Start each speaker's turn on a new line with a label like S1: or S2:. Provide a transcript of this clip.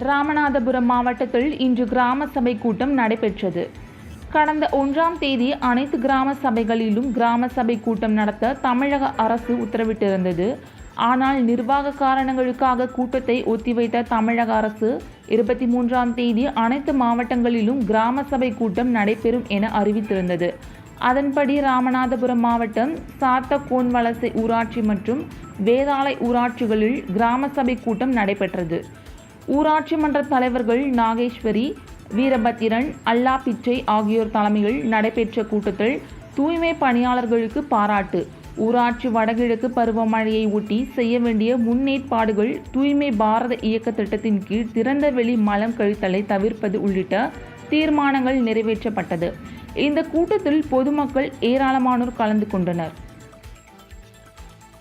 S1: ராமநாதபுரம் மாவட்டத்தில் இன்று கிராம சபை கூட்டம் நடைபெற்றது. கடந்த 1ஆம் தேதி அனைத்து கிராம சபைகளிலும் கிராம சபை கூட்டம் நடத்த தமிழக அரசு உத்தரவிட்டிருந்தது. ஆனால் நிர்வாக காரணங்களுக்காக கூட்டத்தை ஒத்திவைத்த தமிழக அரசு 23ஆம் தேதி அனைத்து மாவட்டங்களிலும் கிராம சபை கூட்டம் நடைபெறும் என அறிவித்திருந்தது. அதன்படி ராமநாதபுரம் மாவட்டம் சாத்தகோன்வலசை ஊராட்சி மற்றும் வேதாளை ஊராட்சிகளில் கிராம சபை கூட்டம் நடைபெற்றது. ஊராட்சி மன்ற தலைவர்கள் நாகேஸ்வரி, வீரபத்திரன், அல்லா பிச்சை ஆகியோர் தலைமையில் நடைபெற்ற கூட்டத்தில் தூய்மை பணியாளர்களுக்கு பாராட்டு, ஊராட்சி வடகிழக்கு பருவமழையை ஒட்டி செய்ய வேண்டிய முன்னேற்பாடுகள், தூய்மை பாரத இயக்க திட்டத்தின் கீழ் திறந்தவெளி மலம் கழித்தலை தவிர்ப்பது உள்ளிட்ட தீர்மானங்கள் நிறைவேற்றப்பட்டது. இந்த கூட்டத்தில் பொதுமக்கள் ஏராளமானோர் கலந்து கொண்டனர்.